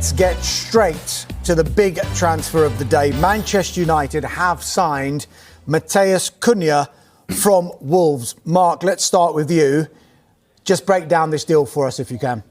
let's get straight to the big transfer of the day. Manchester United have signed Matheus Cunha from Wolves. Mark, let's start with you. Just break down this deal for us if you can.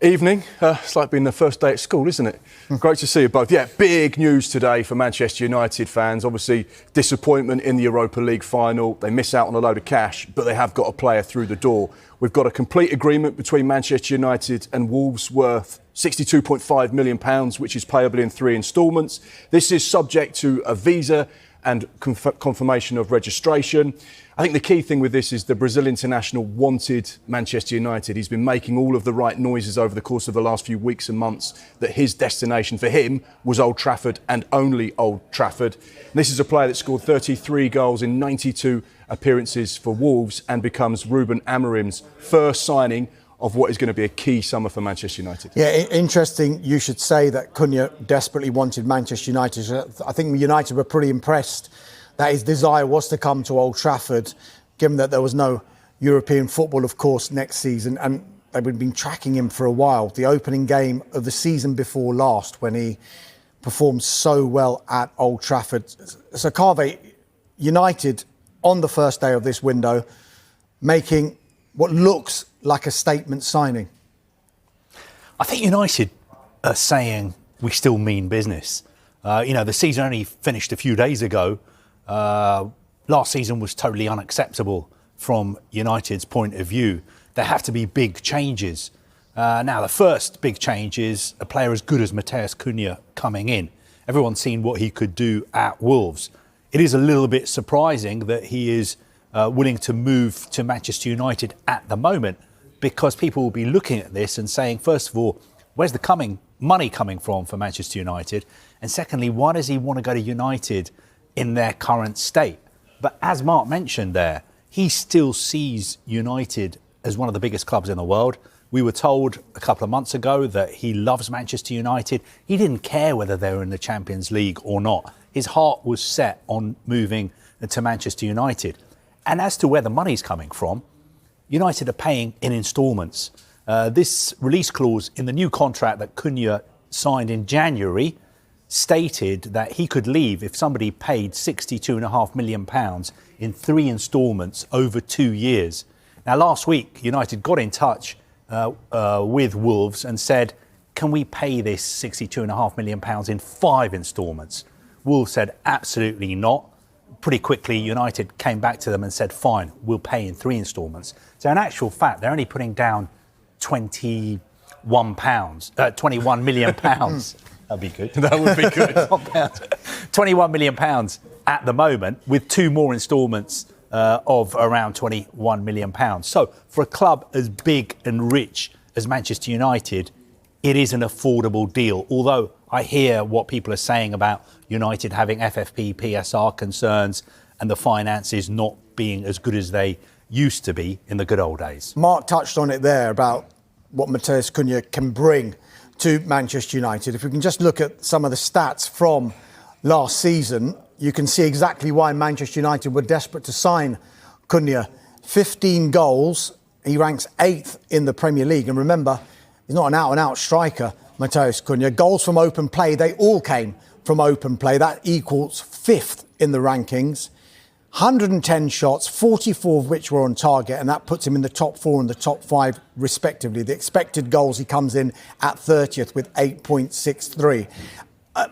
Evening. It's like being the first day at school, isn't it? Great to see you both. Yeah, big news today for Manchester United fans. Obviously, disappointment in the Europa League final. They miss out on a load of cash, but they have got a player through the door. We've got a complete agreement between Manchester United and Wolves worth £62.5 million, which is payable in 3 instalments. This is subject to a visa and confirmation of registration. I think the key thing with this is the Brazil international wanted Manchester United. He's been making all of the right noises over the course of the last few weeks and months that his destination for him was Old Trafford and only Old Trafford. And this is a player that scored 33 goals in 92 appearances for Wolves and becomes Ruben Amorim's first signing of what is going to be a key summer for Manchester United. Yeah, interesting you should say that Cunha desperately wanted Manchester United. I think United were pretty impressed that his desire was to come to Old Trafford, given that there was no European football, of course, next season. And they've been tracking him for a while. The opening game of the season before last, when he performed so well at Old Trafford. So, Carve, United, on the first day of this window, making what looks like a statement signing. I think United are saying we still mean business. The season only finished a few days ago. Last season was totally unacceptable from United's point of view. There have to be big changes. Now, the first big change is a player as good as Matheus Cunha coming in. Everyone's seen what he could do at Wolves. It is a little bit surprising that he is willing to move to Manchester United at the moment, because people will be looking at this and saying, first of all, where's the money coming from for Manchester United? And secondly, why does he want to go to United in their current state? But as Mark mentioned there, he still sees United as one of the biggest clubs in the world. We were told a couple of months ago that he loves Manchester United. He didn't care whether they were in the Champions League or not. His heart was set on moving to Manchester United. And as to where the money's coming from, United are paying in instalments. This release clause in the new contract that Cunha signed in January stated that he could leave if somebody paid £62.5 million in 3 instalments over 2 years. Now, last week, United got in touch with Wolves and said, can we pay this £62.5 million in 5 instalments? Wolves said, absolutely not. Pretty quickly, United came back to them and said, fine, we'll pay in 3 instalments. So in actual fact, they're only putting down £21 million. That'd be good. That would be good. £21 million at the moment, with 2 more instalments of around £21 million. So for a club as big and rich as Manchester United, it is an affordable deal. Although I hear what people are saying about United having FFP, PSR concerns and the finances not being as good as they used to be in the good old days. Mark touched on it there about what Matheus Cunha can bring to Manchester United. If we can just look at some of the stats from last season, you can see exactly why Manchester United were desperate to sign Cunha. 15 goals. He ranks 8th in the Premier League. And remember, he's not an out-and-out striker, Matheus Cunha. Goals from open play, they all came from open play. That equals 5th in the rankings. 110 shots, 44 of which were on target, and that puts him in the top 4 and the top 5 respectively. The expected goals, he comes in at 30th with 8.63.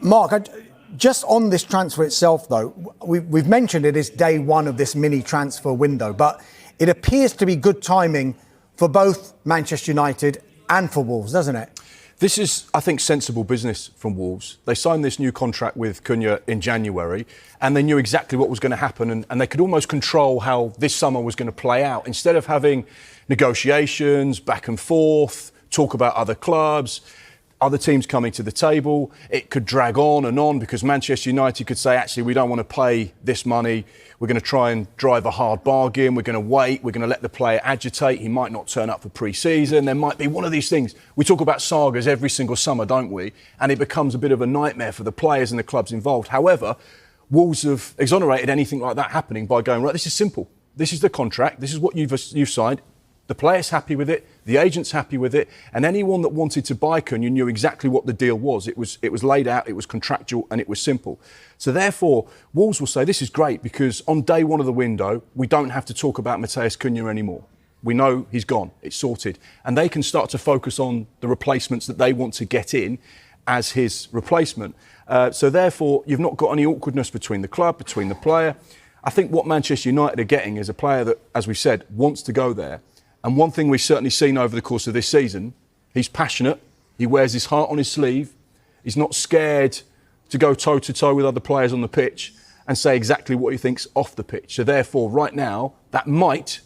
Mark, just on this transfer itself, though, we've mentioned it is day one of this mini transfer window, but it appears to be good timing for both Manchester United and for Wolves, doesn't it? This is, I think, sensible business from Wolves. They signed this new contract with Cunha in January, and they knew exactly what was going to happen, and they could almost control how this summer was going to play out. Instead of having negotiations, back and forth, talk about other clubs, other teams coming to the table, it could drag on because Manchester United could say, actually, we don't want to pay this money. We're going to try and drive a hard bargain. We're going to wait. We're going to let the player agitate. He might not turn up for pre-season. There might be one of these things. We talk about sagas every single summer, don't we? And it becomes a bit of a nightmare for the players and the clubs involved. However, Wolves have exonerated anything like that happening by going, right, this is simple. This is the contract. This is what you've signed. The player's happy with it. The agent's happy with it, and anyone that wanted to buy Cunha knew exactly what the deal was. It was laid out, it was contractual, and it was simple. So therefore, Wolves will say this is great because on day one of the window, we don't have to talk about Matheus Cunha anymore. We know he's gone, it's sorted. And they can start to focus on the replacements that they want to get in as his replacement. So therefore, you've not got any awkwardness between the club, between the player. I think what Manchester United are getting is a player that, as we said, wants to go there. And one thing we've certainly seen over the course of this season, he's passionate, he wears his heart on his sleeve, he's not scared to go toe-to-toe with other players on the pitch and say exactly what he thinks off the pitch. So therefore, right now, that might